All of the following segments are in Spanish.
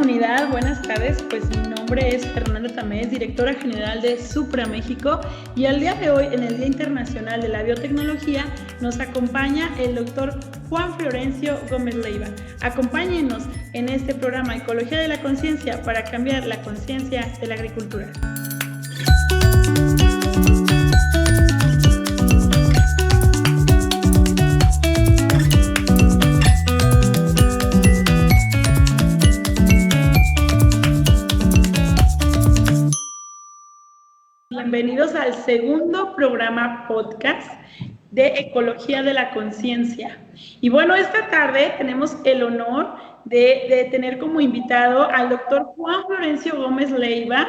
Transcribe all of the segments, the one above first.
comunidad, buenas tardes. Pues mi nombre es Fernanda Tamés, directora general de Supra México, y al día de hoy, en el Día Internacional de la Biotecnología, nos acompaña el doctor Juan Florencio Gómez Leiva. Acompáñenos en este programa Ecología de la Conciencia para cambiar la conciencia de la agricultura. Bienvenidos al segundo programa podcast de Ecología de la Conciencia. Y bueno, esta tarde tenemos el honor de tener como invitado al doctor Juan Florencio Gómez Leiva.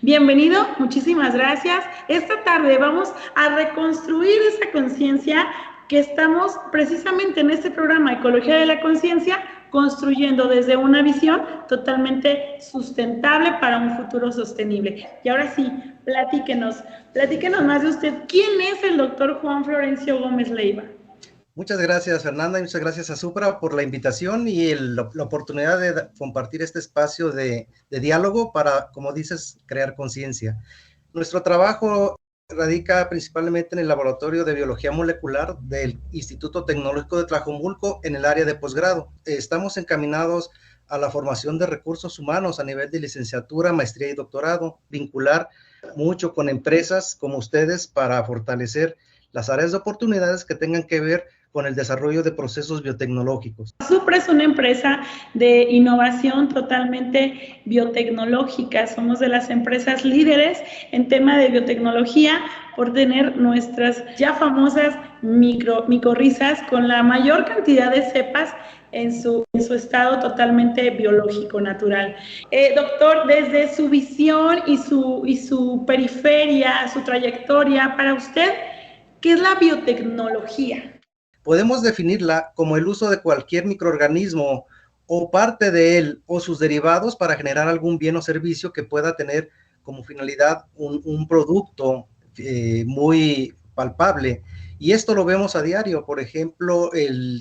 Bienvenido, muchísimas gracias. Esta tarde vamos a reconstruir esa conciencia que estamos precisamente en este programa Ecología de la Conciencia construyendo desde una visión totalmente sustentable para un futuro sostenible. Y ahora sí, platíquenos más de usted. ¿Quién es el doctor Juan Florencio Gómez Leiva? Muchas gracias, Fernanda, y muchas gracias a Supra por la invitación y la oportunidad de compartir este espacio de diálogo para, como dices, crear conciencia. Nuestro trabajo radica principalmente en el Laboratorio de Biología Molecular del Instituto Tecnológico de Tlajomulco en el área de posgrado. Estamos encaminados a la formación de recursos humanos a nivel de licenciatura, maestría y doctorado, vincular mucho con empresas como ustedes para fortalecer las áreas de oportunidades que tengan que ver con el desarrollo de procesos biotecnológicos. Supra es una empresa de innovación totalmente biotecnológica. Somos de las empresas líderes en tema de biotecnología por tener nuestras ya famosas micorrizas con la mayor cantidad de cepas en su estado totalmente biológico, natural. Doctor, desde su visión y su periferia, su trayectoria, para usted, ¿qué es la biotecnología? Podemos definirla como el uso de cualquier microorganismo o parte de él o sus derivados para generar algún bien o servicio que pueda tener como finalidad un producto muy palpable. Y esto lo vemos a diario. Por ejemplo,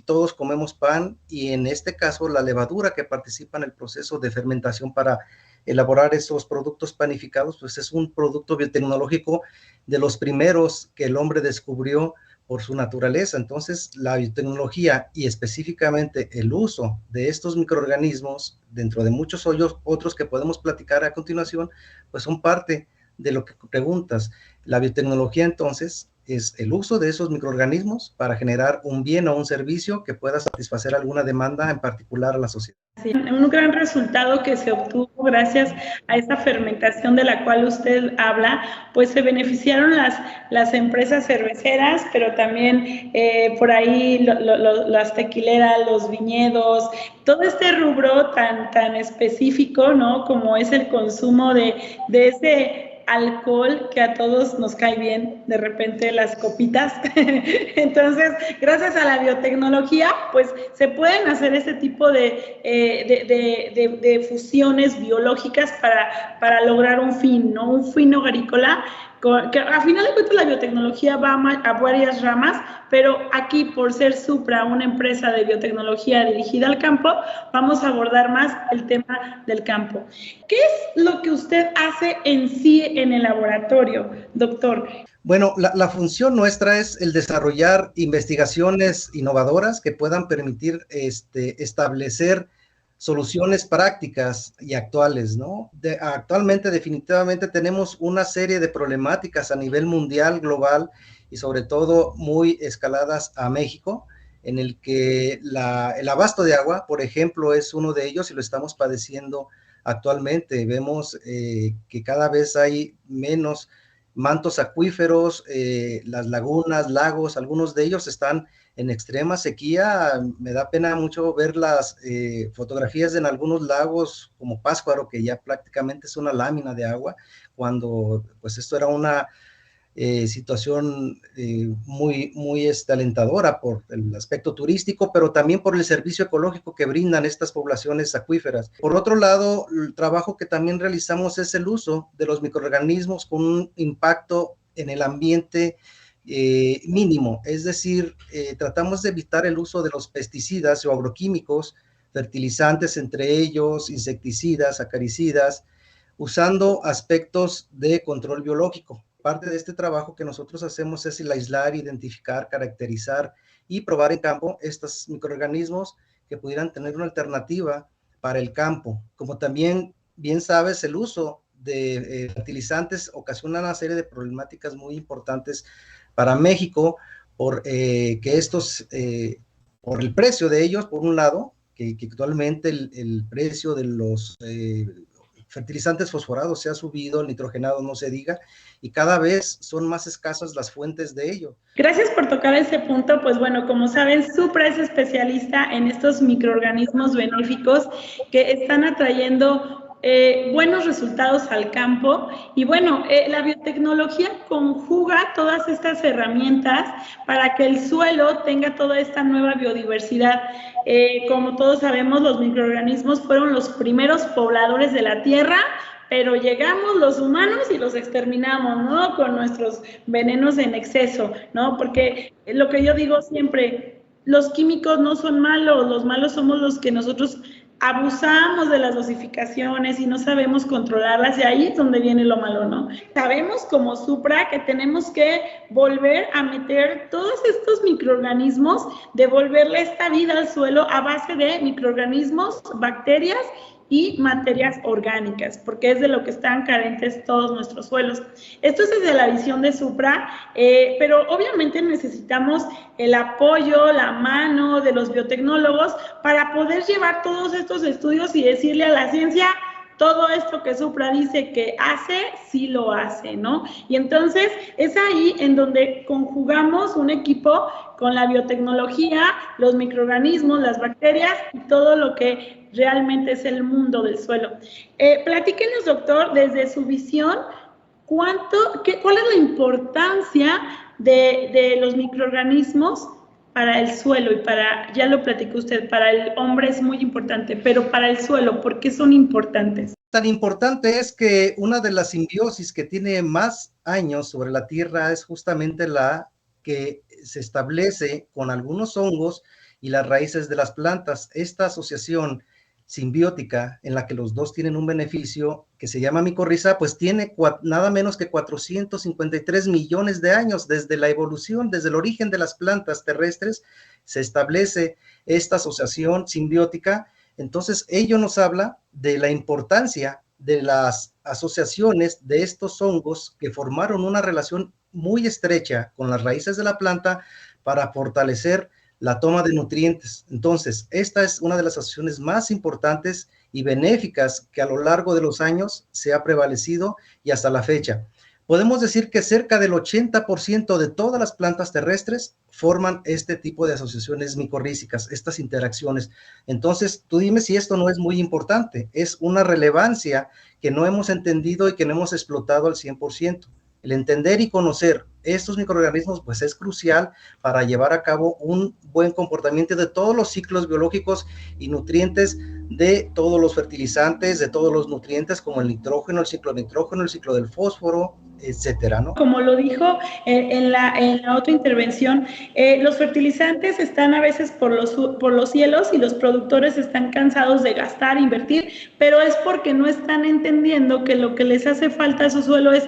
todos comemos pan y en este caso la levadura que participa en el proceso de fermentación para elaborar esos productos panificados, pues es un producto biotecnológico de los primeros que el hombre descubrió por su naturaleza. Entonces, la biotecnología y específicamente el uso de estos microorganismos, dentro de muchos otros que podemos platicar a continuación, pues son parte de lo que preguntas. La biotecnología, entonces, es el uso de esos microorganismos para generar un bien o un servicio que pueda satisfacer alguna demanda en particular a la sociedad. Sí, un gran resultado que se obtuvo gracias a esta fermentación de la cual usted habla, pues se beneficiaron las empresas cerveceras, pero también por ahí las tequileras, los viñedos, todo este rubro tan específico, ¿no? Como es el consumo de ese alcohol que a todos nos cae bien, de repente las copitas. Entonces, gracias a la biotecnología, pues se pueden hacer este tipo de fusiones biológicas para lograr un fin, ¿no? Un fin agrícola, que a final de cuentas la biotecnología va a varias ramas, pero aquí, por ser Supra, una empresa de biotecnología dirigida al campo, vamos a abordar más el tema del campo. ¿Qué es lo que usted hace en sí en el laboratorio, doctor? Bueno, la función nuestra es el desarrollar investigaciones innovadoras que puedan permitir establecer soluciones prácticas y actuales, ¿no? Actualmente, definitivamente, tenemos una serie de problemáticas a nivel mundial, global, y sobre todo muy escaladas a México, en el que el abasto de agua, por ejemplo, es uno de ellos y lo estamos padeciendo actualmente. Vemos que cada vez hay menos mantos acuíferos, las lagunas, lagos, algunos de ellos están en extrema sequía. Me da pena mucho ver las fotografías en algunos lagos como Pátzcuaro, que ya prácticamente es una lámina de agua, cuando pues esto era una situación muy alentadora por el aspecto turístico, pero también por el servicio ecológico que brindan estas poblaciones acuíferas. Por otro lado, el trabajo que también realizamos es el uso de los microorganismos con un impacto en el ambiente mínimo, es decir, tratamos de evitar el uso de los pesticidas o agroquímicos fertilizantes entre ellos, insecticidas, acaricidas, usando aspectos de control biológico. Parte de este trabajo que nosotros hacemos es el aislar, identificar, caracterizar y probar en campo estos microorganismos que pudieran tener una alternativa para el campo. Como también bien sabes, el uso de fertilizantes ocasiona una serie de problemáticas muy importantes para México, por por el precio de ellos, por un lado, que actualmente el precio de los fertilizantes fosforados se ha subido, el nitrogenado no se diga, y cada vez son más escasas las fuentes de ello. Gracias por tocar ese punto. Pues bueno, como saben, Supra es especialista en estos microorganismos benéficos que están atrayendo buenos resultados al campo. Y bueno, la biotecnología conjuga todas estas herramientas para que el suelo tenga toda esta nueva biodiversidad. Como todos sabemos, los microorganismos fueron los primeros pobladores de la tierra, pero llegamos los humanos y los exterminamos, ¿no? Con nuestros venenos en exceso, ¿no? Porque lo que yo digo siempre, los químicos no son malos, los malos somos los que nosotros abusamos de las dosificaciones y no sabemos controlarlas, y ahí es donde viene lo malo, ¿no? Sabemos como Supra que tenemos que volver a meter todos estos microorganismos, devolverle esta vida al suelo a base de microorganismos, bacterias y materias orgánicas, porque es de lo que están carentes todos nuestros suelos. Esto es desde la visión de Supra, pero obviamente necesitamos el apoyo, la mano de los biotecnólogos para poder llevar todos estos estudios y decirle a la ciencia: todo esto que Supra dice que hace, sí lo hace, ¿no? Y entonces es ahí en donde conjugamos un equipo con la biotecnología, los microorganismos, las bacterias y todo lo que realmente es el mundo del suelo. Platíquenos, doctor, desde su visión, ¿cuál es la importancia de los microorganismos para el suelo? Y ya lo platicó usted, para el hombre es muy importante, pero para el suelo, ¿por qué son importantes? Tan importante es que una de las simbiosis que tiene más años sobre la Tierra es justamente la que se establece con algunos hongos y las raíces de las plantas. Esta asociación simbiótica en la que los dos tienen un beneficio que se llama micorriza, pues tiene nada menos que 453 millones de años desde la evolución, desde el origen de las plantas terrestres, se establece esta asociación simbiótica. Entonces, ello nos habla de la importancia de las asociaciones de estos hongos que formaron una relación muy estrecha con las raíces de la planta para fortalecer la toma de nutrientes. Entonces, esta es una de las asociaciones más importantes y benéficas que a lo largo de los años se ha prevalecido y hasta la fecha. Podemos decir que cerca del 80% de todas las plantas terrestres forman este tipo de asociaciones micorrízicas, estas interacciones. Entonces, tú dime si esto no es muy importante. Es una relevancia que no hemos entendido y que no hemos explotado al 100%. El entender y conocer estos microorganismos pues es crucial para llevar a cabo un buen comportamiento de todos los ciclos biológicos y nutrientes, de todos los fertilizantes, de todos los nutrientes como el nitrógeno, el ciclo del fósforo, etcétera, ¿no? Como lo dijo en la otra intervención, los fertilizantes están a veces por los cielos y los productores están cansados de gastar, invertir, pero es porque no están entendiendo que lo que les hace falta a su suelo es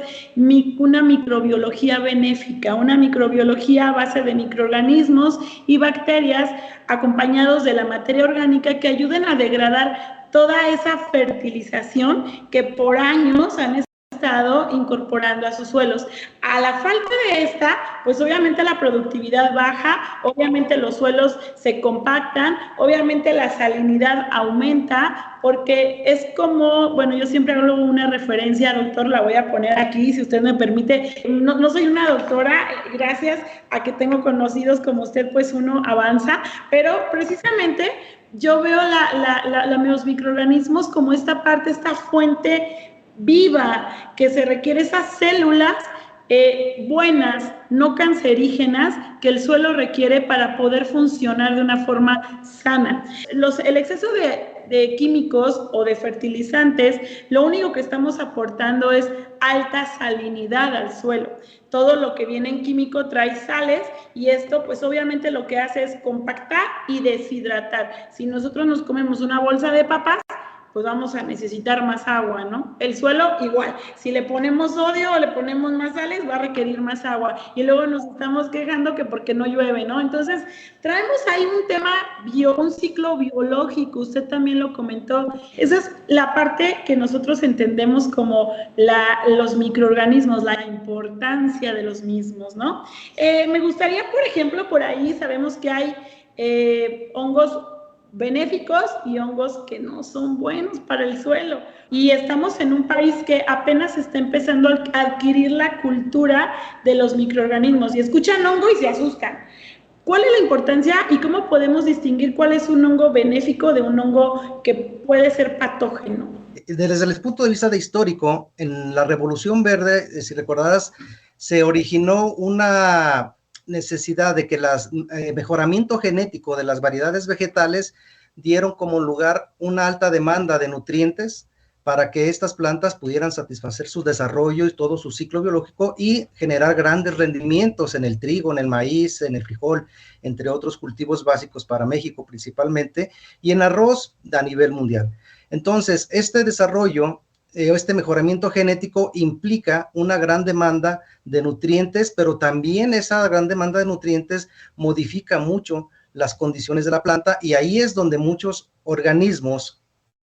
una microbiología benéfica, una microbiología a base de microorganismos y bacterias acompañados de la materia orgánica que ayuden a degradar toda esa fertilización que por años han estado incorporando a sus suelos. A la falta de esta, pues obviamente la productividad baja, obviamente los suelos se compactan, obviamente la salinidad aumenta, porque es como, bueno, yo siempre hago una referencia, doctor, la voy a poner aquí, si usted me permite. No soy una doctora, gracias a que tengo conocidos como usted, pues uno avanza, pero precisamente yo veo los microorganismos como esta parte, esta fuente viva, que se requiere esas células buenas, no cancerígenas, que el suelo requiere para poder funcionar de una forma sana. El exceso de químicos o de fertilizantes, lo único que estamos aportando es alta salinidad al suelo. Todo lo que viene en químico trae sales y esto pues obviamente lo que hace es compactar y deshidratar. Si nosotros nos comemos una bolsa de papas, pues vamos a necesitar más agua, ¿no? El suelo igual, si le ponemos sodio o le ponemos más sales, va a requerir más agua y luego nos estamos quejando que porque no llueve, ¿no? Entonces, traemos ahí un tema, un ciclo biológico, usted también lo comentó, esa es la parte que nosotros entendemos como los microorganismos, la importancia de los mismos, ¿no? Me gustaría, por ejemplo, por ahí sabemos que hay hongos benéficos y hongos que no son buenos para el suelo. Y estamos en un país que apenas está empezando a adquirir la cultura de los microorganismos y escuchan hongo y se asustan. ¿Cuál es la importancia y cómo podemos distinguir cuál es un hongo benéfico de un hongo que puede ser patógeno? Desde el punto de vista de histórico, en la Revolución Verde, si recordarás, se originó una necesidad de que el mejoramiento genético de las variedades vegetales dieron como lugar una alta demanda de nutrientes para que estas plantas pudieran satisfacer su desarrollo y todo su ciclo biológico y generar grandes rendimientos en el trigo, en el maíz, en el frijol, entre otros cultivos básicos para México principalmente, y en arroz a nivel mundial. Entonces, este desarrollo, este mejoramiento genético implica una gran demanda de nutrientes, pero también esa gran demanda de nutrientes modifica mucho las condiciones de la planta y ahí es donde muchos organismos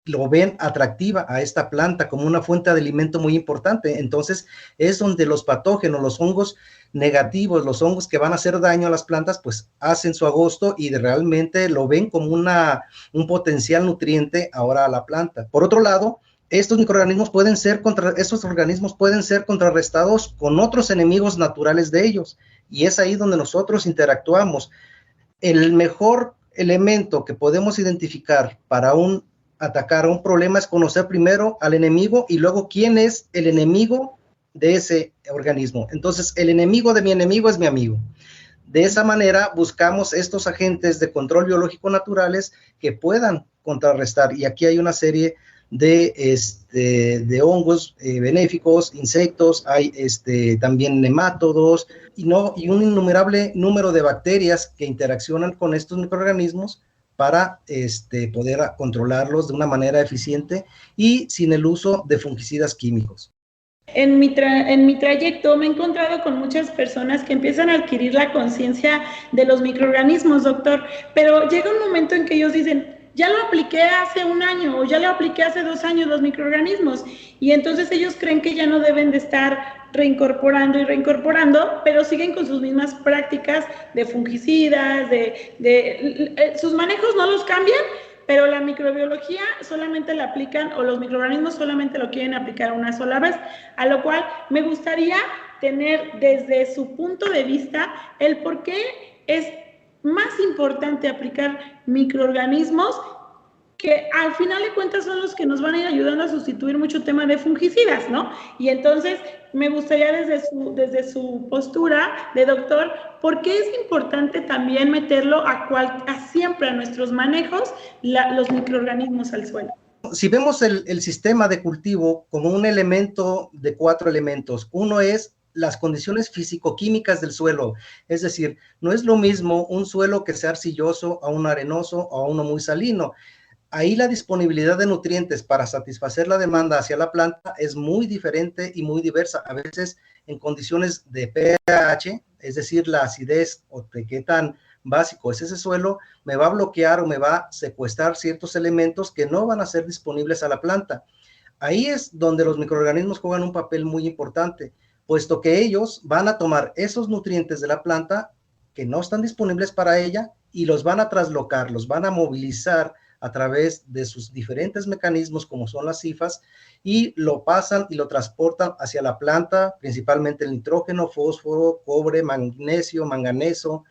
lo ven atractiva a esta planta como una fuente de alimento muy importante. Entonces es donde los patógenos, los hongos negativos, los hongos que van a hacer daño a las plantas, pues hacen su agosto y realmente lo ven como un potencial nutriente ahora a la planta. Por otro lado, estos microorganismos estos organismos pueden ser contrarrestados con otros enemigos naturales de ellos y es ahí donde nosotros interactuamos. El mejor elemento que podemos identificar para atacar a un problema es conocer primero al enemigo y luego quién es el enemigo de ese organismo. Entonces, el enemigo de mi enemigo es mi amigo. De esa manera buscamos estos agentes de control biológico naturales que puedan contrarrestar y aquí hay una serie de hongos benéficos, insectos, hay también nemátodos y un innumerable número de bacterias que interaccionan con estos microorganismos para poder controlarlos de una manera eficiente y sin el uso de fungicidas químicos. En mi trayecto me he encontrado con muchas personas que empiezan a adquirir la conciencia de los microorganismos, doctor, pero llega un momento en que ellos dicen, ya lo apliqué hace un año o ya lo apliqué hace 2 años los microorganismos y entonces ellos creen que ya no deben de estar reincorporando, pero siguen con sus mismas prácticas de fungicidas, sus manejos no los cambian, pero la microbiología solamente la aplican o los microorganismos solamente lo quieren aplicar una sola vez, a lo cual me gustaría tener desde su punto de vista el por qué es más importante aplicar microorganismos que al final de cuentas son los que nos van a ir ayudando a sustituir mucho tema de fungicidas, ¿no? Y entonces me gustaría desde su postura de doctor, ¿por qué es importante también meterlo siempre a nuestros manejos los microorganismos al suelo? Si vemos el sistema de cultivo como un elemento de 4 elementos, uno es las condiciones físico-químicas del suelo, es decir, no es lo mismo un suelo que sea arcilloso a uno arenoso o a uno muy salino. Ahí la disponibilidad de nutrientes para satisfacer la demanda hacia la planta es muy diferente y muy diversa. A veces en condiciones de pH, es decir, la acidez o de qué tan básico es ese suelo, me va a bloquear o me va a secuestrar ciertos elementos que no van a ser disponibles a la planta. Ahí es donde los microorganismos juegan un papel muy importante, puesto que ellos van a tomar esos nutrientes de la planta que no están disponibles para ella y los van a traslocar, los van a movilizar a través de sus diferentes mecanismos como son las hifas y lo pasan y lo transportan hacia la planta, principalmente el nitrógeno, fósforo, cobre, magnesio, manganeso,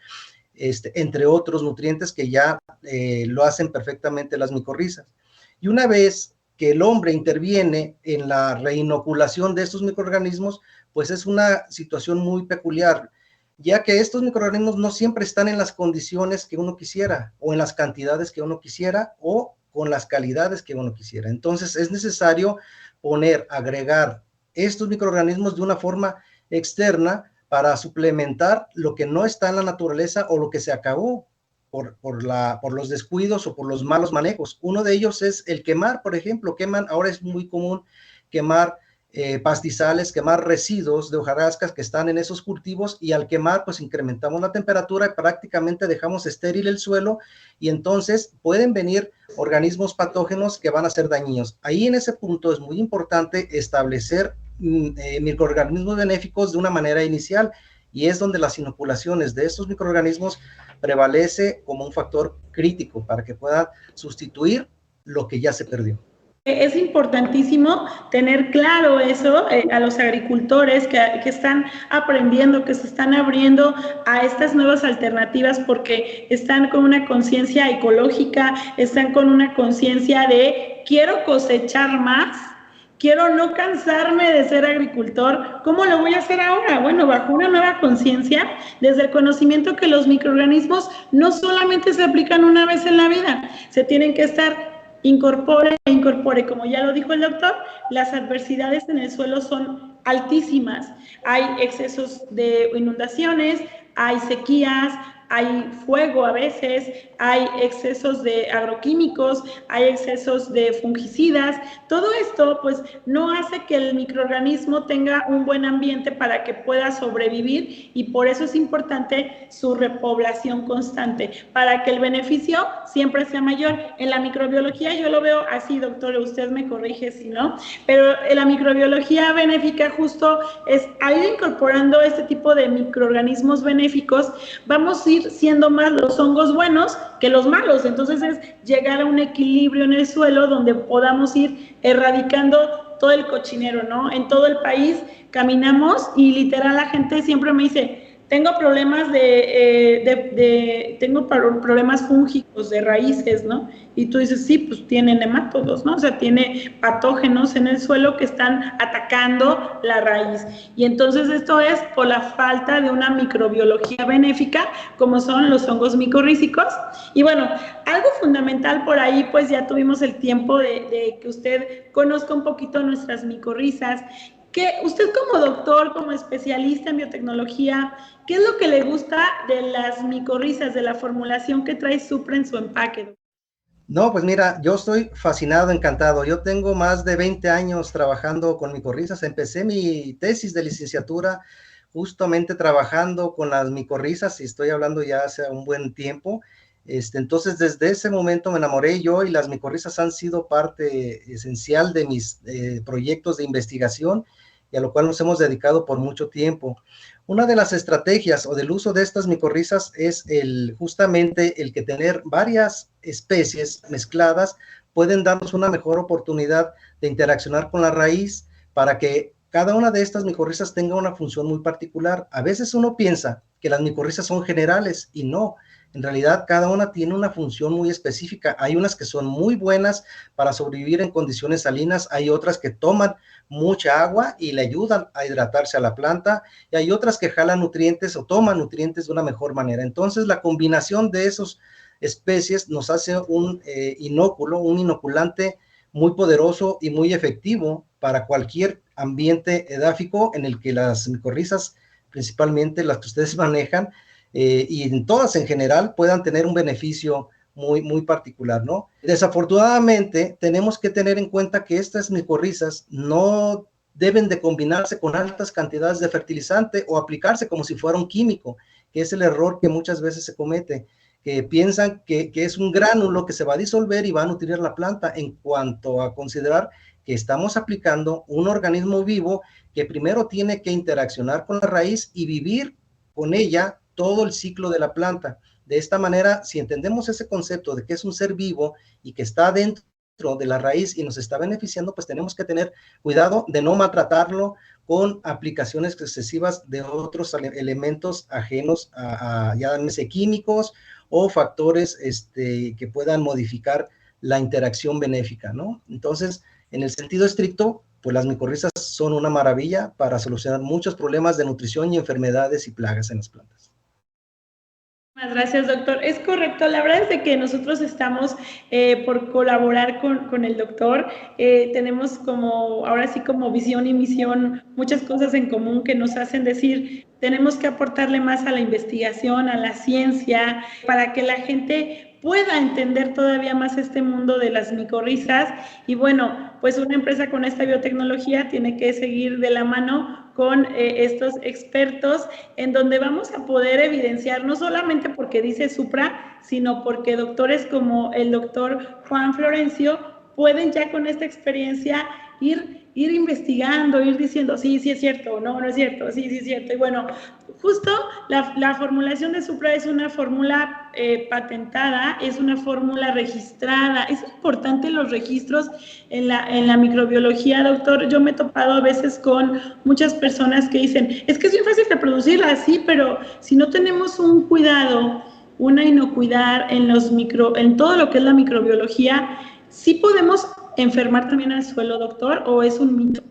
entre otros nutrientes que ya lo hacen perfectamente las micorrizas. Y una vez que el hombre interviene en la reinoculación de estos microorganismos, pues es una situación muy peculiar, ya que estos microorganismos no siempre están en las condiciones que uno quisiera o en las cantidades que uno quisiera o con las calidades que uno quisiera. Entonces es necesario agregar estos microorganismos de una forma externa para suplementar lo que no está en la naturaleza o lo que se acabó por los descuidos o por los malos manejos. Uno de ellos es el quemar, por ejemplo. Ahora es muy común quemar pastizales, quemar residuos de hojarascas que están en esos cultivos, y al quemar pues incrementamos la temperatura y prácticamente dejamos estéril el suelo, y entonces pueden venir organismos patógenos que van a ser dañinos. Ahí en ese punto es muy importante establecer microorganismos benéficos de una manera inicial, y es donde las inoculaciones de estos microorganismos prevalece como un factor crítico para que puedan sustituir lo que ya se perdió. Es importantísimo tener claro eso a los agricultores que están aprendiendo, que se están abriendo a estas nuevas alternativas, porque están con una conciencia ecológica, están con una conciencia de quiero cosechar más, quiero no cansarme de ser agricultor. ¿Cómo lo voy a hacer ahora? Bueno, bajo una nueva conciencia, desde el conocimiento que los microorganismos no solamente se aplican una vez en la vida, se tienen que estar incorpore, como ya lo dijo el doctor, las adversidades en el suelo son altísimas. Hay excesos de inundaciones, hay sequías, hay fuego a veces, hay excesos de agroquímicos, hay excesos de fungicidas. Todo esto pues no hace que el microorganismo tenga un buen ambiente para que pueda sobrevivir, y por eso es importante su repoblación constante, para que el beneficio siempre sea mayor. En la microbiología yo lo veo así, doctor, usted me corrige si no, pero en la microbiología benéfica justo es al ir incorporando este tipo de microorganismos benéficos, vamos a ir siendo más los hongos buenos que los malos. Entonces es llegar a un equilibrio en el suelo donde podamos ir erradicando todo el cochinero, ¿no? En todo el país caminamos y literal la gente siempre me dice, tengo problemas tengo problemas fúngicos de raíces, ¿no? Y tú dices, sí, pues tiene nemátodos, ¿no? O sea, tiene patógenos en el suelo que están atacando la raíz. Y entonces esto es por la falta de una microbiología benéfica, como son los hongos micorrízicos. Y bueno, algo fundamental por ahí, pues ya tuvimos el tiempo de que usted conozca un poquito nuestras micorrizas. Que usted como doctor, como especialista en biotecnología, ¿qué es lo que le gusta de las micorrizas, de la formulación que trae Supra en su empaque? No, pues mira, yo estoy fascinado, encantado. Yo tengo más de 20 años trabajando con micorrizas. Empecé mi tesis de licenciatura justamente trabajando con las micorrizas, y estoy hablando ya hace un buen tiempo. Entonces, desde ese momento me enamoré yo, y las micorrizas han sido parte esencial de mis proyectos de investigación, y a lo cual nos hemos dedicado por mucho tiempo. Una de las estrategias o del uso de estas micorrizas es justamente el que tener varias especies mezcladas pueden darnos una mejor oportunidad de interaccionar con la raíz, para que cada una de estas micorrizas tenga una función muy particular. A veces uno piensa que las micorrizas son generales, y no. En realidad, cada una tiene una función muy específica. Hay unas que son muy buenas para sobrevivir en condiciones salinas, hay otras que toman mucha agua y le ayudan a hidratarse a la planta, y hay otras que jalan nutrientes o toman nutrientes de una mejor manera. Entonces, la combinación de esas especies nos hace un inoculante muy poderoso y muy efectivo para cualquier ambiente edáfico en el que las micorrizas, principalmente las que ustedes manejan, y en todas en general, puedan tener un beneficio muy, muy particular, ¿no? Desafortunadamente, tenemos que tener en cuenta que estas micorrizas no deben de combinarse con altas cantidades de fertilizante o aplicarse como si fuera un químico, que es el error que muchas veces se comete, que piensan que es un gránulo que se va a disolver y va a nutrir la planta, en cuanto a considerar que estamos aplicando un organismo vivo que primero tiene que interaccionar con la raíz y vivir con ella todo el ciclo de la planta. De esta manera, si entendemos ese concepto de que es un ser vivo y que está dentro de la raíz y nos está beneficiando, pues tenemos que tener cuidado de no maltratarlo con aplicaciones excesivas de otros elementos ajenos a llámense químicos o factores que puedan modificar la interacción benéfica, ¿no? Entonces, en el sentido estricto, pues las micorrizas son una maravilla para solucionar muchos problemas de nutrición y enfermedades y plagas en las plantas. Muchas gracias, doctor. Es correcto, la verdad es de que nosotros estamos por colaborar con el doctor. Tenemos como, ahora sí como visión y misión, muchas cosas en común que nos hacen decir, tenemos que aportarle más a la investigación, a la ciencia, para que la gente pueda entender todavía más este mundo de las micorrizas. Y bueno, pues una empresa con esta biotecnología tiene que seguir de la mano con estos expertos, en donde vamos a poder evidenciar, no solamente porque dice Supra, sino porque doctores como el doctor Juan Florencio pueden ya con esta experiencia ir investigando, ir diciendo, sí, sí es cierto, no, no es cierto, sí, sí es cierto. Y bueno, justo la formulación de Supra es una fórmula patentada, es una fórmula registrada. Es importante los registros en la microbiología, doctor. Yo me he topado a veces con muchas personas que dicen, es que es bien fácil reproducirla, sí, pero si no tenemos un cuidado, una inocuidad en todo lo que es la microbiología, ¿sí podemos enfermar también al suelo, doctor, o es un mito?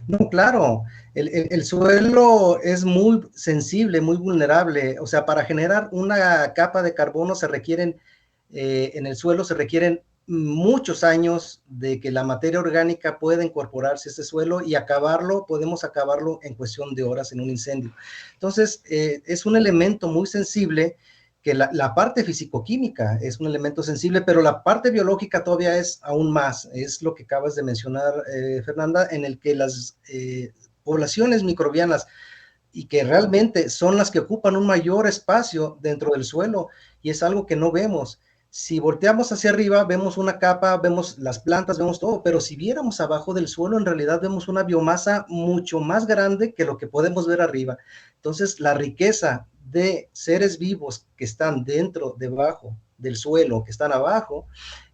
No, claro, el suelo es muy sensible, muy vulnerable. O sea, para generar una capa de carbono en el suelo se requieren muchos años de que la materia orgánica pueda incorporarse a ese suelo y podemos acabarlo en cuestión de horas en un incendio. Entonces, es un elemento muy sensible, que la parte fisicoquímica es un elemento sensible, pero la parte biológica todavía es aún más. Es lo que acabas de mencionar, Fernanda, en el que las poblaciones microbianas, y que realmente son las que ocupan un mayor espacio dentro del suelo, y es algo que no vemos. Si volteamos hacia arriba, vemos una capa, vemos las plantas, vemos todo, pero si viéramos abajo del suelo, en realidad vemos una biomasa mucho más grande que lo que podemos ver arriba. Entonces, la riqueza de seres vivos que están debajo del suelo, que están abajo,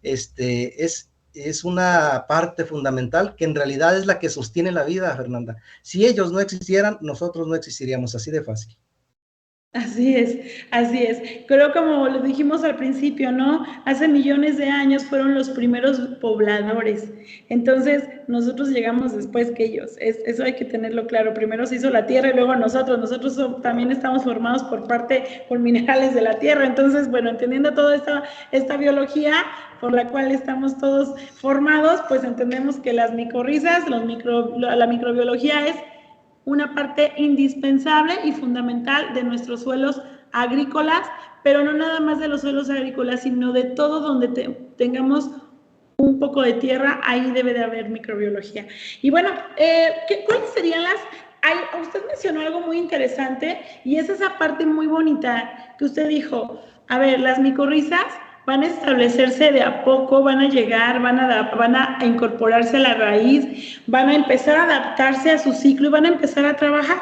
es una parte fundamental que en realidad es la que sostiene la vida, Fernanda. Si ellos no existieran, nosotros no existiríamos, así de fácil. Así es, así es. Creo como lo dijimos al principio, ¿no? Hace millones de años fueron los primeros pobladores. Entonces, nosotros llegamos después que ellos. Eso hay que tenerlo claro. Primero se hizo la tierra y luego nosotros. Nosotros también estamos formados por minerales de la tierra. Entonces, bueno, entendiendo toda esta biología por la cual estamos todos formados, pues entendemos que las micorrizas, la microbiología es una parte indispensable y fundamental de nuestros suelos agrícolas, pero no nada más de los suelos agrícolas, sino de todo donde tengamos un poco de tierra, ahí debe de haber microbiología. Y bueno, ¿cuáles serían usted mencionó algo muy interesante y es esa parte muy bonita que usted dijo, a ver, las micorrizas van a establecerse de a poco, van a llegar, van a incorporarse a la raíz, van a empezar a adaptarse a su ciclo y van a empezar a trabajar.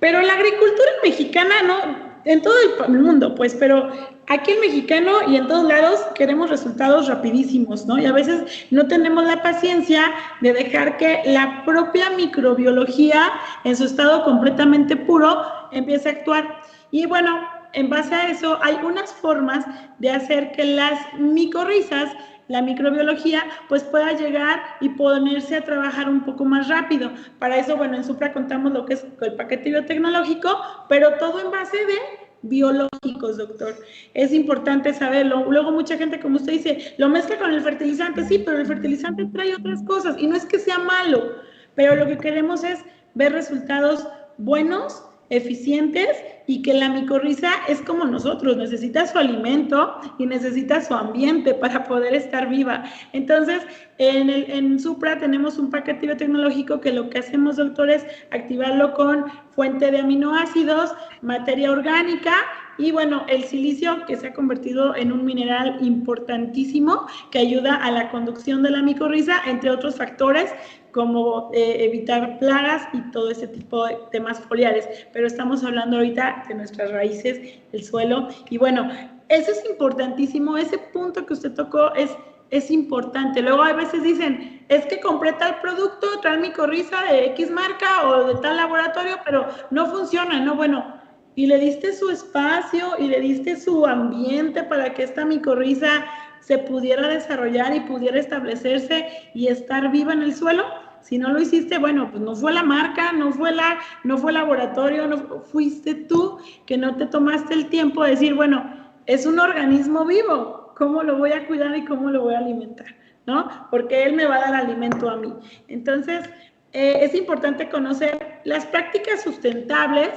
Pero la agricultura mexicana, no, en todo el mundo, pues, pero aquí el mexicano y en todos lados queremos resultados rapidísimos, ¿no? Y a veces no tenemos la paciencia de dejar que la propia microbiología, en su estado completamente puro, empiece a actuar. Y bueno, en base a eso, hay unas formas de hacer que las micorrizas, la microbiología, pues pueda llegar y ponerse a trabajar un poco más rápido. Para eso, bueno, en Supra contamos lo que es el paquete biotecnológico, pero todo en base de biológicos, doctor. Es importante saberlo. Luego mucha gente, como usted dice, lo mezcla con el fertilizante. Sí, pero el fertilizante trae otras cosas y no es que sea malo, pero lo que queremos es ver resultados buenos, eficientes, y que la micorriza es como nosotros, necesita su alimento y necesita su ambiente para poder estar viva. Entonces, en Supra tenemos un paquete biotecnológico que lo que hacemos, doctor, es activarlo con fuente de aminoácidos, materia orgánica y, bueno, el silicio, que se ha convertido en un mineral importantísimo que ayuda a la conducción de la micorriza, entre otros factores como evitar plagas y todo ese tipo de temas foliares. Pero estamos hablando ahorita de nuestras raíces, el suelo. Y bueno, eso es importantísimo. Ese punto que usted tocó es importante. Luego a veces dicen, es que compré tal producto, tal micorriza de X marca o de tal laboratorio, pero no funciona, ¿no? Bueno, y le diste su espacio y le diste su ambiente para que esta micorriza se pudiera desarrollar y pudiera establecerse y estar viva en el suelo. Si no lo hiciste, bueno, pues no fue la marca, no fue el laboratorio, no fuiste tú que no te tomaste el tiempo de decir, bueno, es un organismo vivo, ¿cómo lo voy a cuidar y cómo lo voy a alimentar? ¿No? Porque él me va a dar alimento a mí. Entonces, es importante conocer las prácticas sustentables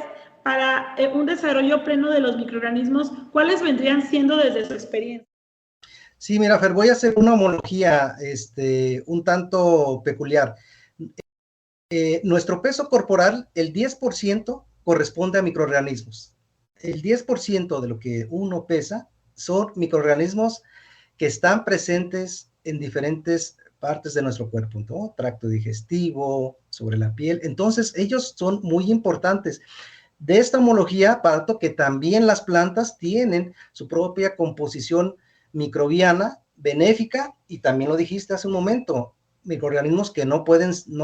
para un desarrollo pleno de los microorganismos. ¿Cuáles vendrían siendo desde su experiencia? Sí, mira, Fer, voy a hacer una homología un tanto peculiar. Nuestro peso corporal, el 10% corresponde a microorganismos. El 10% de lo que uno pesa son microorganismos que están presentes en diferentes partes de nuestro cuerpo, ¿no? Tracto digestivo, sobre la piel. Entonces, ellos son muy importantes. De esta homología parto que también las plantas tienen su propia composición microbiana benéfica, y también lo dijiste hace un momento, microorganismos que no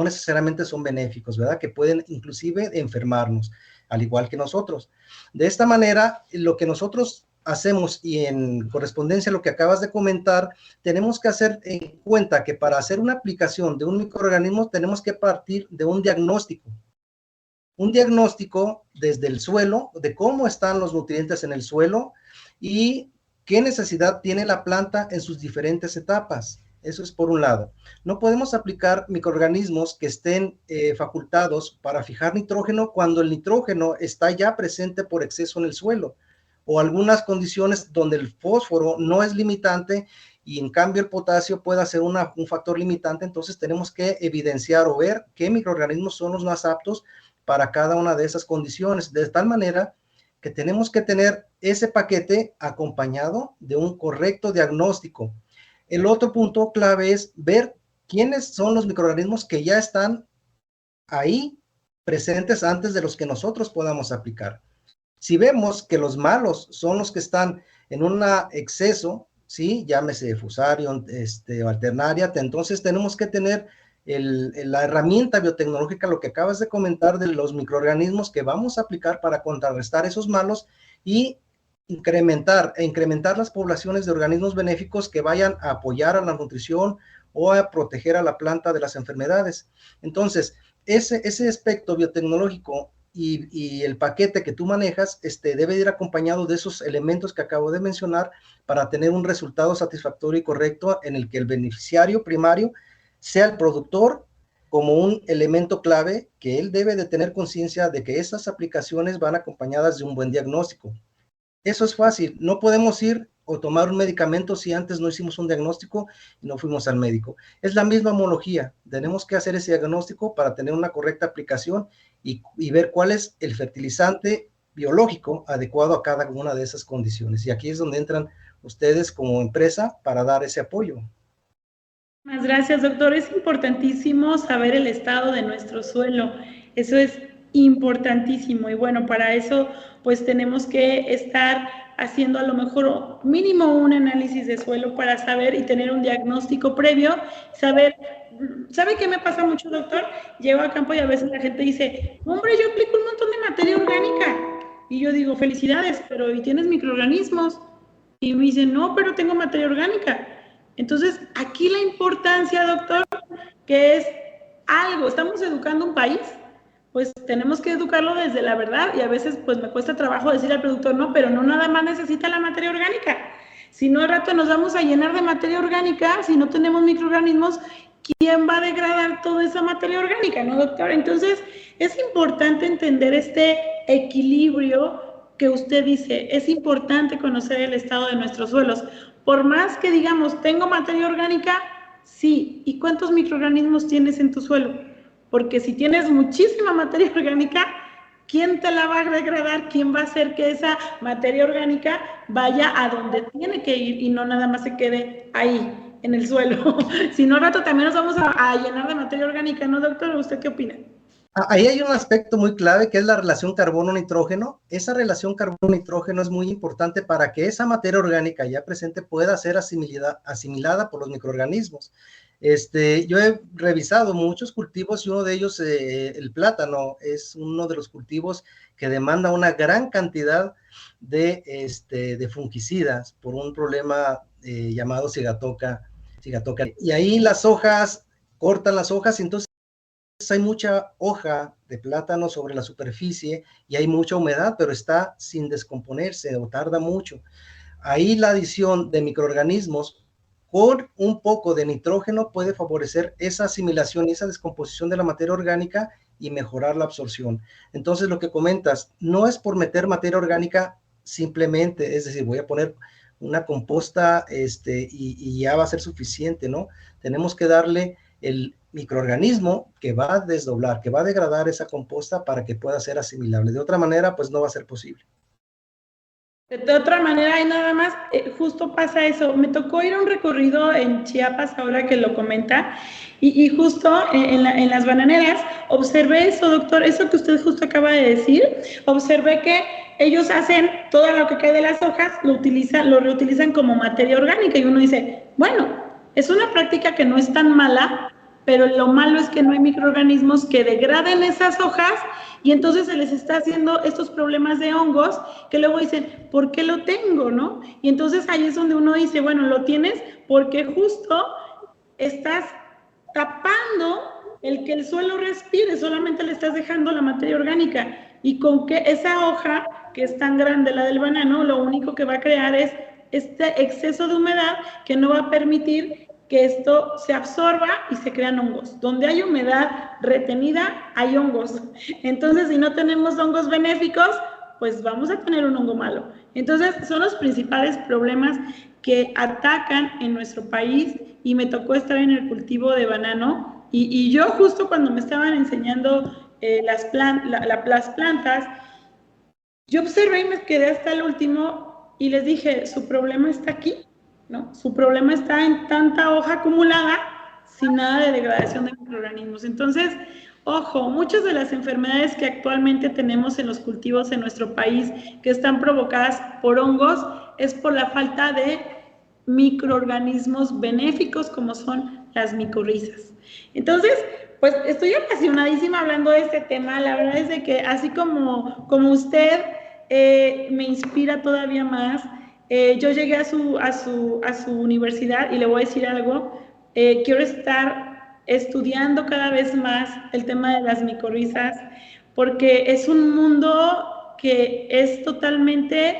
necesariamente son benéficos, ¿verdad? Que pueden inclusive enfermarnos, al igual que nosotros. De esta manera, lo que nosotros hacemos, y en correspondencia a lo que acabas de comentar, tenemos que hacer en cuenta que para hacer una aplicación de un microorganismo tenemos que partir de un diagnóstico desde el suelo, de cómo están los nutrientes en el suelo y qué necesidad tiene la planta en sus diferentes etapas. Eso es por un lado. No podemos aplicar microorganismos que estén facultados para fijar nitrógeno cuando el nitrógeno está ya presente por exceso en el suelo, o algunas condiciones donde el fósforo no es limitante y en cambio el potasio puede ser un factor limitante. Entonces tenemos que evidenciar o ver qué microorganismos son los más aptos para cada una de esas condiciones, de tal manera que tenemos que tener ese paquete acompañado de un correcto diagnóstico. El otro punto clave es ver quiénes son los microorganismos que ya están ahí presentes antes de los que nosotros podamos aplicar. Si vemos que los malos son los que están en un exceso, ¿sí? Llámese Fusarium, o Alternaria, entonces tenemos que tener la herramienta biotecnológica, lo que acabas de comentar, de los microorganismos que vamos a aplicar para contrarrestar esos malos y incrementar las poblaciones de organismos benéficos que vayan a apoyar a la nutrición o a proteger a la planta de las enfermedades. Entonces, ese aspecto biotecnológico y el paquete que tú manejas debe ir acompañado de esos elementos que acabo de mencionar para tener un resultado satisfactorio y correcto en el que el beneficiario primario sea el productor como un elemento clave, que él debe de tener conciencia de que esas aplicaciones van acompañadas de un buen diagnóstico. Eso es fácil. No podemos ir o tomar un medicamento si antes no hicimos un diagnóstico y no fuimos al médico. Es la misma homología. Tenemos que hacer ese diagnóstico para tener una correcta aplicación y ver cuál es el fertilizante biológico adecuado a cada una de esas condiciones. Y aquí es donde entran ustedes como empresa para dar ese apoyo. Muchas gracias, doctor. Es importantísimo saber el estado de nuestro suelo. Eso es importantísimo. Y bueno, para eso pues tenemos que estar haciendo a lo mejor mínimo un análisis de suelo para saber y tener un diagnóstico previo, ¿sabe qué me pasa mucho, doctor? Llego a campo y a veces la gente dice, hombre, yo aplico un montón de materia orgánica. Y yo digo, felicidades, pero ¿y tienes microorganismos? Y me dicen, no, pero tengo materia orgánica. Entonces, aquí la importancia, doctor, que es algo, estamos educando un país, pues tenemos que educarlo desde la verdad, y a veces pues me cuesta trabajo decir al productor, no, pero no nada más necesita la materia orgánica. Si no, al rato nos vamos a llenar de materia orgánica, si no tenemos microorganismos, ¿quién va a degradar toda esa materia orgánica, no, doctor? Entonces, es importante entender este equilibrio que usted dice. Es importante conocer el estado de nuestros suelos. Por más que digamos, tengo materia orgánica, sí. ¿Y cuántos microorganismos tienes en tu suelo? Porque si tienes muchísima materia orgánica, ¿quién te la va a degradar? ¿Quién va a hacer que esa materia orgánica vaya a donde tiene que ir y no nada más se quede ahí, en el suelo? Si no, al rato también nos vamos a llenar de materia orgánica, ¿no, doctor? ¿Usted qué opina? Ahí hay un aspecto muy clave que es la relación carbono-nitrógeno. Esa relación carbono-nitrógeno es muy importante para que esa materia orgánica ya presente pueda ser asimilada por los microorganismos. Yo he revisado muchos cultivos y uno de ellos, el plátano, es uno de los cultivos que demanda una gran cantidad de fungicidas por un problema llamado cigatoca. Y ahí las hojas, cortan las hojas y entonces hay mucha hoja de plátano sobre la superficie y hay mucha humedad, pero está sin descomponerse o tarda mucho. Ahí la adición de microorganismos con un poco de nitrógeno puede favorecer esa asimilación y esa descomposición de la materia orgánica y mejorar la absorción. Entonces, lo que comentas, no es por meter materia orgánica simplemente, es decir, voy a poner una composta y ya va a ser suficiente, ¿no? Tenemos que darle el microorganismo que va a desdoblar, que va a degradar esa composta para que pueda ser asimilable. De otra manera, pues no va a ser posible. De otra manera, y nada más, justo pasa eso. Me tocó ir a un recorrido en Chiapas, ahora que lo comenta, y justo en las bananeras observé eso, doctor, eso que usted justo acaba de decir. Observé que ellos hacen todo lo que cae de las hojas, lo reutilizan como materia orgánica, y uno dice, bueno, es una práctica que no es tan mala, pero lo malo es que no hay microorganismos que degraden esas hojas y entonces se les está haciendo estos problemas de hongos que luego dicen, ¿por qué lo tengo, no? Y entonces ahí es donde uno dice, bueno, lo tienes porque justo estás tapando el que el suelo respire, solamente le estás dejando la materia orgánica y con que esa hoja que es tan grande, la del banano, lo único que va a crear es este exceso de humedad que no va a permitir que esto se absorba y se crean hongos. Donde hay humedad retenida, hay hongos. Entonces, si no tenemos hongos benéficos, pues vamos a tener un hongo malo. Entonces, son los principales problemas que atacan en nuestro país y me tocó estar en el cultivo de banano y yo justo cuando me estaban enseñando las plantas, yo observé y me quedé hasta el último y les dije, su problema está aquí, ¿no? Su problema está en tanta hoja acumulada sin nada de degradación de microorganismos. Entonces, ojo, muchas de las enfermedades que actualmente tenemos en los cultivos en nuestro país que están provocadas por hongos es por la falta de microorganismos benéficos como son las micorrizas. Entonces, pues estoy apasionadísima hablando de este tema. La verdad es de que así como usted me inspira todavía más. Yo llegué a su universidad y le voy a decir algo, quiero estar estudiando cada vez más el tema de las micorrizas porque es un mundo que es totalmente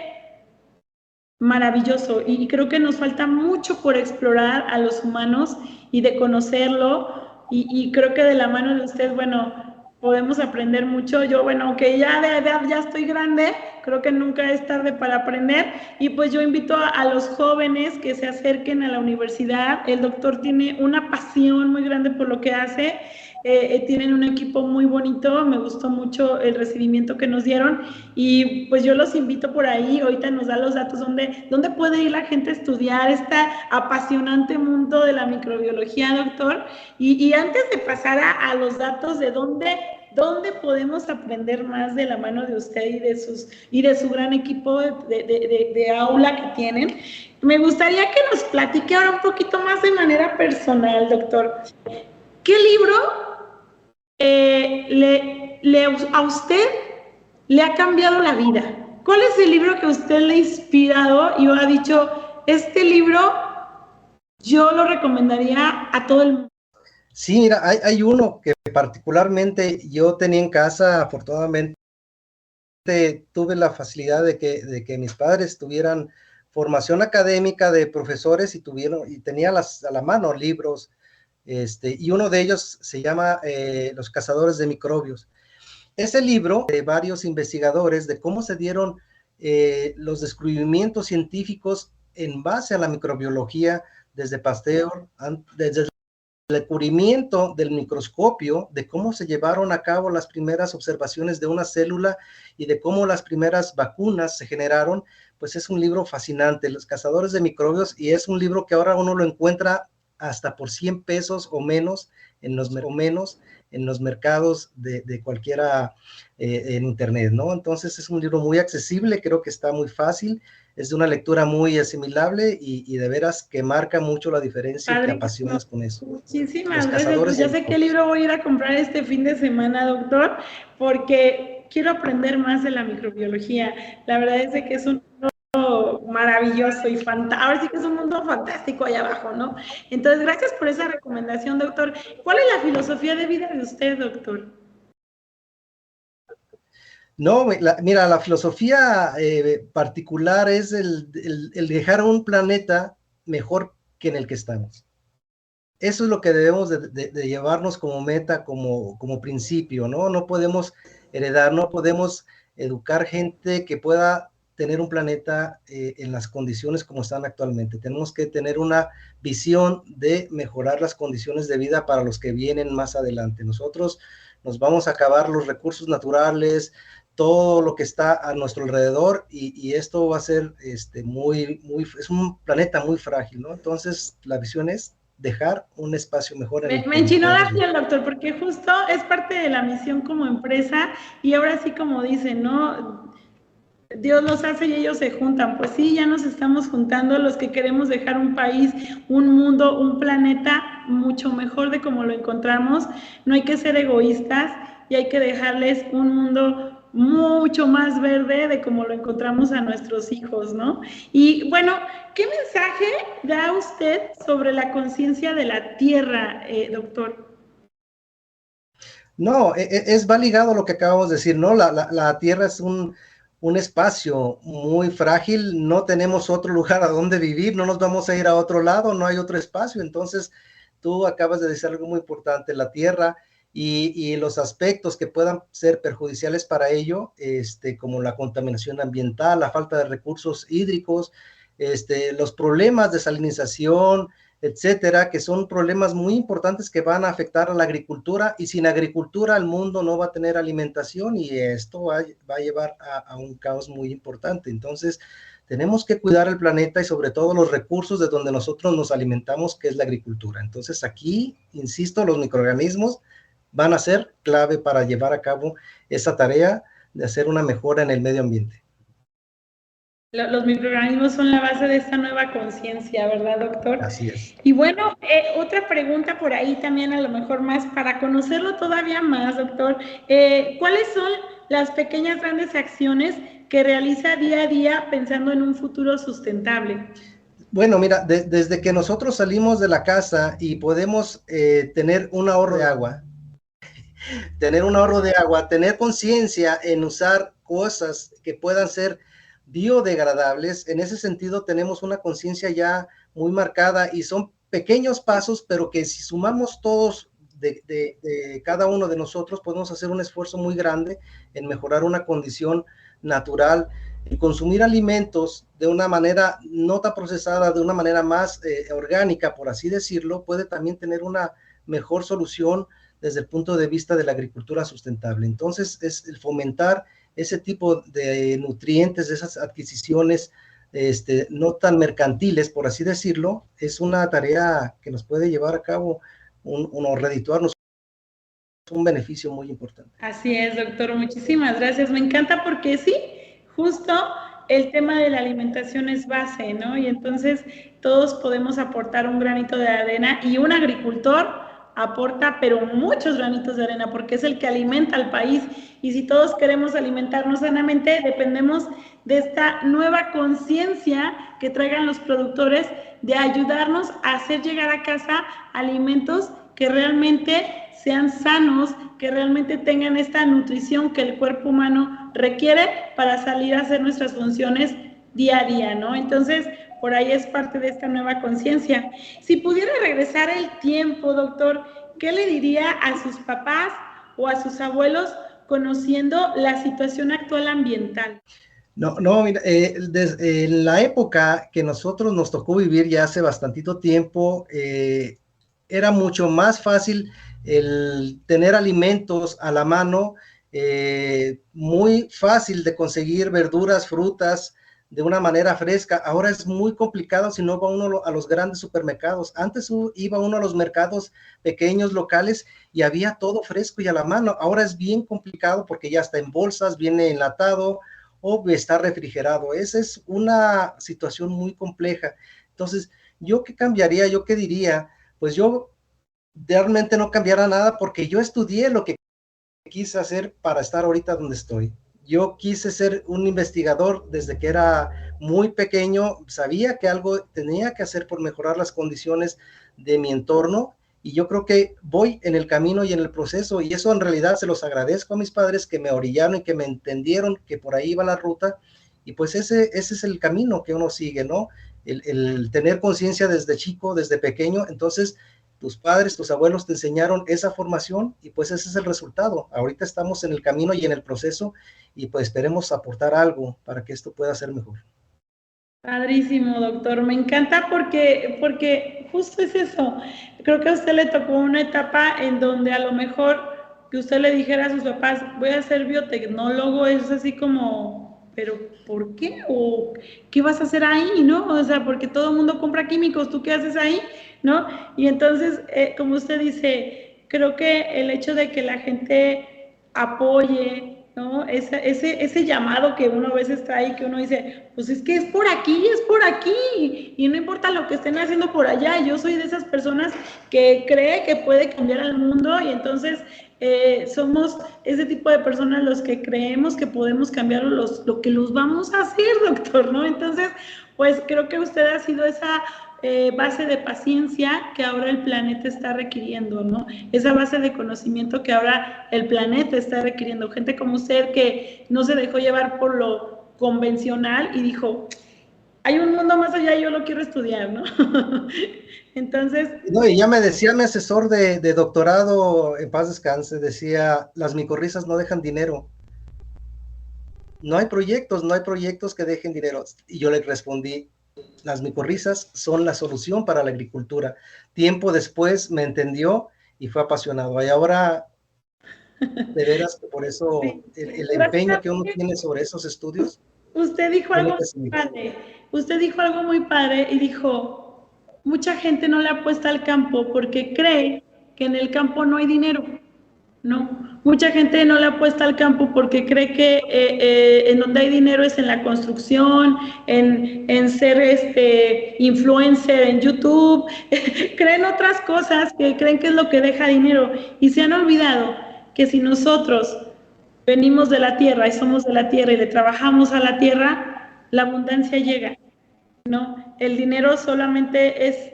maravilloso y creo que nos falta mucho por explorar a los humanos y de conocerlo y creo que de la mano de usted, bueno, podemos aprender mucho. Yo, bueno, aunque ya de edad ya estoy grande, creo que nunca es tarde para aprender y pues yo invito a los jóvenes que se acerquen a la universidad. El doctor tiene una pasión muy grande por lo que hace. Tienen un equipo muy bonito, me gustó mucho el recibimiento que nos dieron y pues yo los invito por ahí, ahorita nos da los datos dónde puede ir la gente a estudiar este apasionante mundo de la microbiología, doctor, y antes de pasar a los datos de dónde podemos aprender más de la mano de usted y de su gran equipo de aula que tienen, me gustaría que nos platique ahora un poquito más de manera personal, doctor. ¿Qué libro a usted le ha cambiado la vida? ¿Cuál es el libro que a usted le ha inspirado y ha dicho, este libro yo lo recomendaría a todo el mundo? Sí, mira, hay uno que particularmente yo tenía en casa, afortunadamente tuve la facilidad de que mis padres tuvieran formación académica de profesores y tenía a la mano libros, y uno de ellos se llama Los cazadores de microbios. Ese libro de varios investigadores de cómo se dieron los descubrimientos científicos en base a la microbiología desde Pasteur, desde el descubrimiento del microscopio, de cómo se llevaron a cabo las primeras observaciones de una célula y de cómo las primeras vacunas se generaron, pues es un libro fascinante, Los cazadores de microbios, y es un libro que ahora uno lo encuentra hasta por 100 pesos o menos en los mercados de cualquiera en internet, ¿no? Entonces es un libro muy accesible, creo que está muy fácil, es de una lectura muy asimilable y de veras que marca mucho la diferencia y te apasionas con eso. Muchísimas gracias. Pues ya sé qué libro voy a ir a comprar este fin de semana, doctor, porque quiero aprender más de la microbiología. La verdad es que es un mundo maravilloso y fantástico. Ahora sí que es un mundo fantástico allá abajo, ¿no? Entonces, gracias por esa recomendación, doctor. ¿Cuál es la filosofía de vida de usted, doctor? No, mira, la filosofía particular es el dejar un planeta mejor que en el que estamos. Eso es lo que debemos de llevarnos como meta, como principio, ¿no? No podemos heredar, no podemos educar gente que pueda tener un planeta en las condiciones como están actualmente. Tenemos que tener una visión de mejorar las condiciones de vida para los que vienen más adelante. Nosotros nos vamos a acabar los recursos naturales, todo lo que está a nuestro alrededor, y esto va a ser es un planeta muy frágil, ¿no? Entonces, la visión es dejar un espacio mejor en el Me que enchinó la podamos vivir. piel, doctor, porque justo es parte de la misión como empresa y ahora sí como dicen, ¿no? Dios los hace y ellos se juntan. Pues sí, ya nos estamos juntando los que queremos dejar un país, un mundo, un planeta mucho mejor de como lo encontramos. No hay que ser egoístas y hay que dejarles un mundo mucho más verde de como lo encontramos a nuestros hijos, ¿no? Y bueno, ¿qué mensaje da usted sobre la conciencia de la tierra, doctor? No, va ligado a lo que acabamos de decir, ¿no? La Tierra es un espacio muy frágil, no tenemos otro lugar a donde vivir, no nos vamos a ir a otro lado, no hay otro espacio. Entonces, tú acabas de decir algo muy importante, la Tierra y los aspectos que puedan ser perjudiciales para ello, como la contaminación ambiental, la falta de recursos hídricos, los problemas de salinización, etcétera, que son problemas muy importantes que van a afectar a la agricultura, y sin agricultura el mundo no va a tener alimentación, y esto va a llevar a un caos muy importante. Entonces, tenemos que cuidar el planeta y sobre todo los recursos de donde nosotros nos alimentamos, que es la agricultura. Entonces, aquí, insisto, los microorganismos van a ser clave para llevar a cabo esa tarea de hacer una mejora en el medio ambiente. Los microorganismos son la base de esta nueva conciencia, ¿verdad, doctor? Así es. Y bueno, otra pregunta por ahí también, a lo mejor más, para conocerlo todavía más, doctor. ¿Cuáles son las pequeñas grandes acciones que realiza día a día pensando en un futuro sustentable? Bueno, mira, desde que nosotros salimos de la casa y podemos tener un ahorro de agua, tener conciencia en usar cosas que puedan ser biodegradables. En ese sentido, tenemos una conciencia ya muy marcada, y son pequeños pasos, pero que si sumamos todos de cada uno de nosotros, podemos hacer un esfuerzo muy grande en mejorar una condición natural y consumir alimentos de una manera no tan procesada, de una manera más orgánica, por así decirlo. Puede también tener una mejor solución desde el punto de vista de la agricultura sustentable. Entonces, es el fomentar ese tipo de nutrientes, de esas adquisiciones no tan mercantiles, por así decirlo, es una tarea que nos puede llevar a cabo o redituarnos un beneficio muy importante. Así es, doctor, muchísimas gracias. Me encanta porque sí, justo el tema de la alimentación es base, ¿no? Y entonces todos podemos aportar un granito de arena, y un agricultor aporta, pero muchos granitos de arena, porque es el que alimenta al país. Y si todos queremos alimentarnos sanamente, dependemos de esta nueva conciencia que traigan los productores de ayudarnos a hacer llegar a casa alimentos que realmente sean sanos, que realmente tengan esta nutrición que el cuerpo humano requiere para salir a hacer nuestras funciones día a día, ¿no? Entonces, por ahí es parte de esta nueva conciencia. Si pudiera regresar el tiempo, doctor, ¿qué le diría a sus papás o a sus abuelos conociendo la situación actual ambiental? No, mira, en la época que nosotros nos tocó vivir ya hace bastantito tiempo, era mucho más fácil el tener alimentos a la mano, muy fácil de conseguir verduras, frutas de una manera fresca. Ahora es muy complicado si no va uno a los grandes supermercados. Antes iba uno a los mercados pequeños, locales, y había todo fresco y a la mano. Ahora es bien complicado porque ya está en bolsas, viene enlatado o está refrigerado. Esa es una situación muy compleja. Entonces, ¿yo qué cambiaría? ¿Yo qué diría? Pues yo realmente no cambiara nada, porque yo estudié lo que quise hacer para estar ahorita donde estoy. Yo quise ser un investigador desde que era muy pequeño, sabía que algo tenía que hacer por mejorar las condiciones de mi entorno, y yo creo que voy en el camino y en el proceso, y eso en realidad se los agradezco a mis padres que me orillaron y que me entendieron que por ahí iba la ruta, y pues ese es el camino que uno sigue, ¿no? El tener conciencia desde chico, desde pequeño. Entonces tus padres, tus abuelos te enseñaron esa formación y pues ese es el resultado. Ahorita estamos en el camino y en el proceso, y pues esperemos aportar algo para que esto pueda ser mejor. Padrísimo, doctor. Me encanta porque justo es eso. Creo que a usted le tocó una etapa en donde a lo mejor que usted le dijera a sus papás, voy a ser biotecnólogo, es así como, pero ¿por qué? ¿O qué vas a hacer ahí? ¿No? O sea, porque todo el mundo compra químicos, ¿tú qué haces ahí? ¿No? Y entonces, como usted dice, creo que el hecho de que la gente apoye, ¿no? Ese llamado que uno a veces trae, que uno dice, pues es que es por aquí, y no importa lo que estén haciendo por allá. Yo soy de esas personas que cree que puede cambiar al mundo, y entonces somos ese tipo de personas los que creemos que podemos cambiar lo que los vamos a hacer, doctor, ¿no? Entonces, pues creo que usted ha sido esa base de paciencia que ahora el planeta está requiriendo, ¿no? Esa base de conocimiento que ahora el planeta está requiriendo. Gente como usted que no se dejó llevar por lo convencional y dijo, hay un mundo más allá y yo lo quiero estudiar, ¿no? Entonces... No, y ya me decía mi asesor de doctorado, en paz descanse, decía, las micorrizas no dejan dinero. No hay proyectos que dejen dinero. Y yo le respondí, las micorrizas son la solución para la agricultura. Tiempo después me entendió y fue apasionado. Y ahora, de veras, que por eso Sí. el empeño que uno tiene sobre esos estudios. Usted dijo algo muy padre. Usted dijo algo muy padre y dijo, mucha gente no le apuesta al campo porque cree que en el campo no hay dinero. No, mucha gente no le apuesta al campo porque cree que en donde hay dinero es en la construcción, en ser influencer en YouTube, creen otras cosas que creen que es lo que deja dinero, y se han olvidado que si nosotros venimos de la tierra y somos de la tierra y le trabajamos a la tierra, la abundancia llega, ¿no? El dinero solamente es,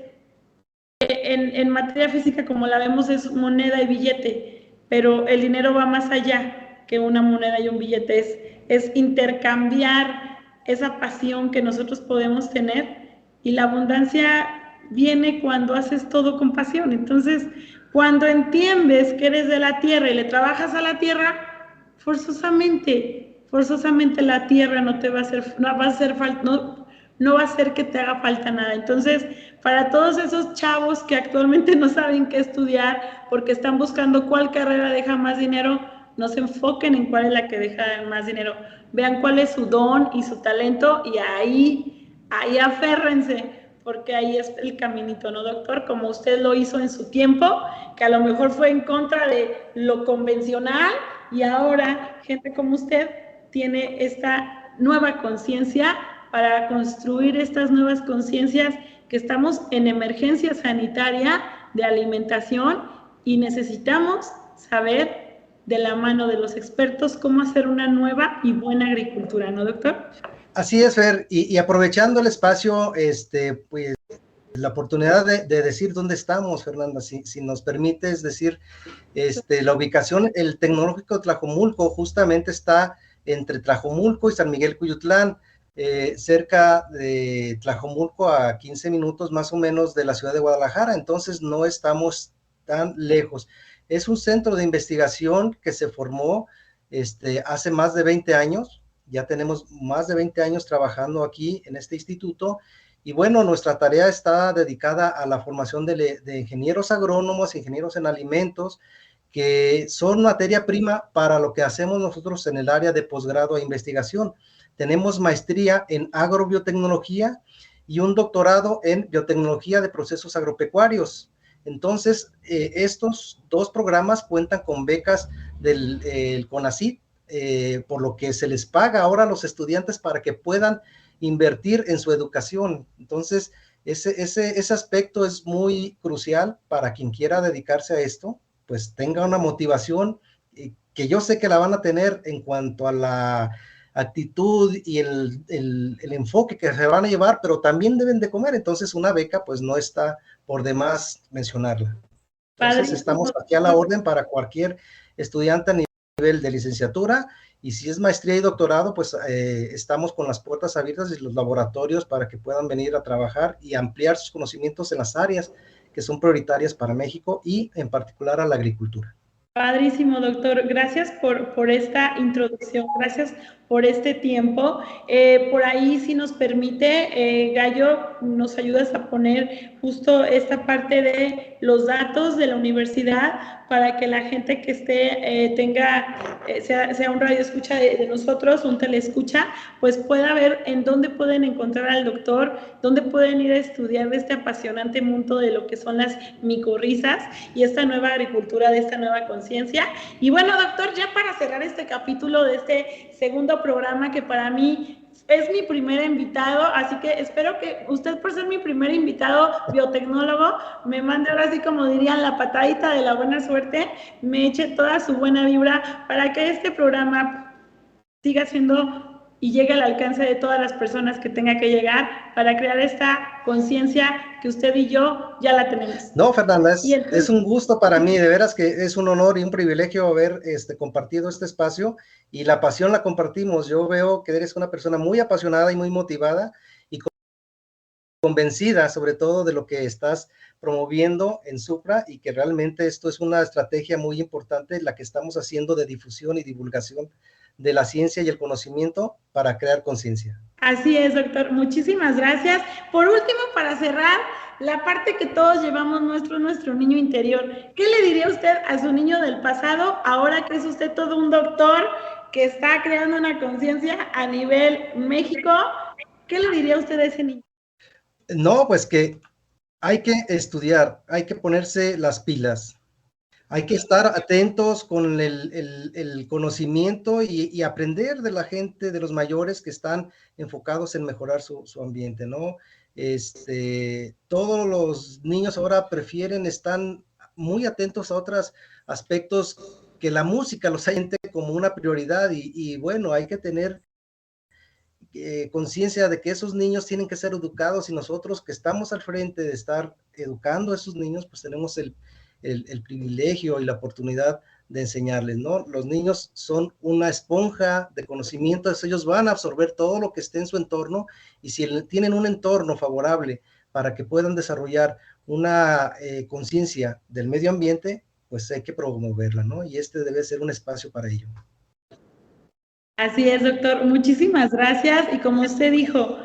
en materia física como la vemos, es moneda y billete, pero el dinero va más allá que una moneda y un billete, es intercambiar esa pasión que nosotros podemos tener, y la abundancia viene cuando haces todo con pasión. Entonces, cuando entiendes que eres de la tierra y le trabajas a la tierra, forzosamente la tierra no te va a hacer, no va a hacer falta, no va a hacer que te haga falta nada. Entonces, para todos esos chavos que actualmente no saben qué estudiar porque están buscando cuál carrera deja más dinero, no se enfoquen en cuál es la que deja más dinero. Vean cuál es su don y su talento, y ahí aférrense, porque ahí es el caminito, ¿no, doctor? Como usted lo hizo en su tiempo, que a lo mejor fue en contra de lo convencional, y ahora gente como usted tiene esta nueva conciencia para construir estas nuevas conciencias, que estamos en emergencia sanitaria de alimentación y necesitamos saber de la mano de los expertos cómo hacer una nueva y buena agricultura, ¿no, doctor? Así es, Fer, y aprovechando el espacio, pues la oportunidad de decir dónde estamos, Fernanda, si nos permites decir, la ubicación, el Tecnológico de Tlajomulco justamente está entre Tlajomulco y San Miguel Cuyutlán, cerca de Tlajomulco, a 15 minutos más o menos de la ciudad de Guadalajara. Entonces no estamos tan lejos. Es un centro de investigación que se formó hace más de 20 años, ya tenemos más de 20 años trabajando aquí en este instituto, y bueno, nuestra tarea está dedicada a la formación de ingenieros agrónomos, ingenieros en alimentos, que son materia prima para lo que hacemos nosotros en el área de posgrado e investigación. Tenemos maestría en agrobiotecnología y un doctorado en biotecnología de procesos agropecuarios. Entonces, estos dos programas cuentan con becas del CONACYT, por lo que se les paga ahora a los estudiantes para que puedan invertir en su educación. Entonces, ese aspecto es muy crucial para quien quiera dedicarse a esto, pues tenga una motivación que yo sé que la van a tener en cuanto a la actitud y el enfoque que se van a llevar, pero también deben de comer, entonces una beca pues no está por demás mencionarla. Entonces estamos aquí a la orden para cualquier estudiante a nivel de licenciatura, y si es maestría y doctorado, pues estamos con las puertas abiertas y los laboratorios para que puedan venir a trabajar y ampliar sus conocimientos en las áreas que son prioritarias para México y en particular a la agricultura. Padrísimo, doctor. Gracias por esta introducción, gracias por este tiempo. Por ahí, si nos permite, Gallo, nos ayudas a poner justo esta parte de los datos de la universidad para que la gente que esté, sea un radio escucha de nosotros, un teleescucha, pues pueda ver en dónde pueden encontrar al doctor, dónde pueden ir a estudiar de este apasionante mundo de lo que son las micorrizas y esta nueva agricultura, de esta nueva conciencia. Y bueno, doctor, ya para cerrar este capítulo de este segundo programa, que para mí es mi primer invitado, así que espero que usted, por ser mi primer invitado biotecnólogo, me mande ahora sí, como dirían, la patadita de la buena suerte, me eche toda su buena vibra para que este programa siga siendo y llegue al alcance de todas las personas que tenga que llegar para crear esta conciencia que usted y yo ya la tenemos. No, Fernanda, es un gusto para mí, de veras que es un honor y un privilegio haber compartido este espacio, y la pasión la compartimos. Yo veo que eres una persona muy apasionada y muy motivada y convencida sobre todo de lo que estás promoviendo en Supra, y que realmente esto es una estrategia muy importante la que estamos haciendo de difusión y divulgación de la ciencia y el conocimiento para crear conciencia. Así es, doctor. Muchísimas gracias. Por último, para cerrar, la parte que todos llevamos nuestro niño interior. ¿Qué le diría usted a su niño del pasado, ahora que es usted todo un doctor que está creando una conciencia a nivel México? ¿Qué le diría usted a ese niño? No, pues que hay que estudiar, hay que ponerse las pilas. Hay que estar atentos con el conocimiento y aprender de la gente, de los mayores que están enfocados en mejorar su ambiente, ¿no? Todos los niños ahora prefieren, están muy atentos a otros aspectos que la música los siente como una prioridad, y bueno, hay que tener conciencia de que esos niños tienen que ser educados, y nosotros que estamos al frente de estar educando a esos niños, pues tenemos el privilegio y la oportunidad de enseñarles, ¿no? Los niños son una esponja de conocimientos, ellos van a absorber todo lo que esté en su entorno, y si tienen un entorno favorable para que puedan desarrollar una conciencia del medio ambiente, pues hay que promoverla, ¿no? Y debe ser un espacio para ello. Así es, doctor. Muchísimas gracias. Y como usted dijo,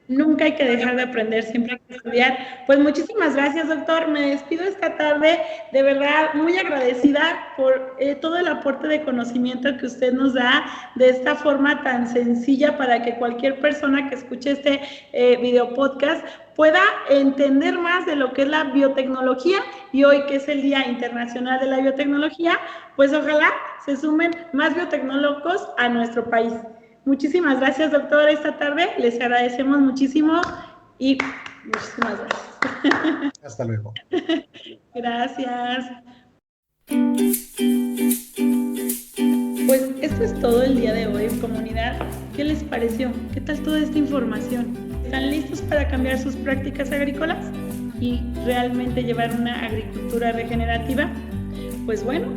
nunca hay que dejar de aprender, siempre hay que estudiar. Pues muchísimas gracias, doctor. Me despido esta tarde, de verdad, muy agradecida por todo el aporte de conocimiento que usted nos da de esta forma tan sencilla para que cualquier persona que escuche este video podcast pueda entender más de lo que es la biotecnología, y hoy que es el Día Internacional de la Biotecnología, pues ojalá se sumen más biotecnólogos a nuestro país. Muchísimas gracias, doctor, esta tarde. Les agradecemos muchísimo y muchísimas gracias. Hasta luego. Gracias. Pues esto es todo el día de hoy, comunidad. ¿Qué les pareció? ¿Qué tal toda esta información? ¿Están listos para cambiar sus prácticas agrícolas y realmente llevar una agricultura regenerativa? Pues bueno,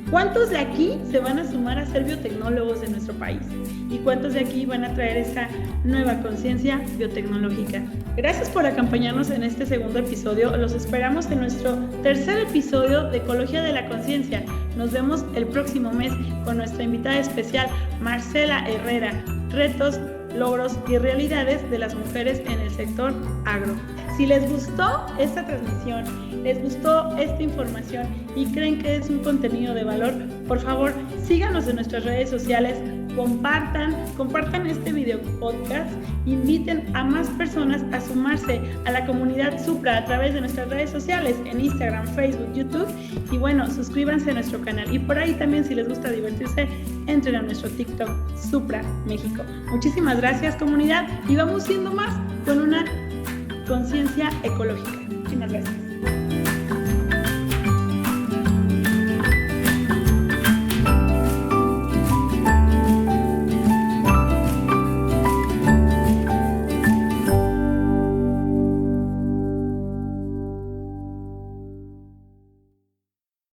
¿cuántos de aquí se van a sumar a ser biotecnólogos de nuestro país? ¿Y cuántos de aquí van a traer esta nueva conciencia biotecnológica? Gracias por acompañarnos en este segundo episodio. Los esperamos en nuestro tercer episodio de Ecología de la Conciencia. Nos vemos el próximo mes con nuestra invitada especial, Marcela Herrera. Retos, logros y realidades de las mujeres en el sector agro. Si les gustó esta transmisión, les gustó esta información y creen que es un contenido de valor, por favor, síganos en nuestras redes sociales, compartan este video podcast, inviten a más personas a sumarse a la comunidad Supra a través de nuestras redes sociales en Instagram, Facebook, YouTube, y bueno, suscríbanse a nuestro canal. Y por ahí también, si les gusta divertirse, entren a nuestro TikTok Supra México. Muchísimas gracias, comunidad, y vamos siendo más con una conciencia ecológica. Muchísimas gracias.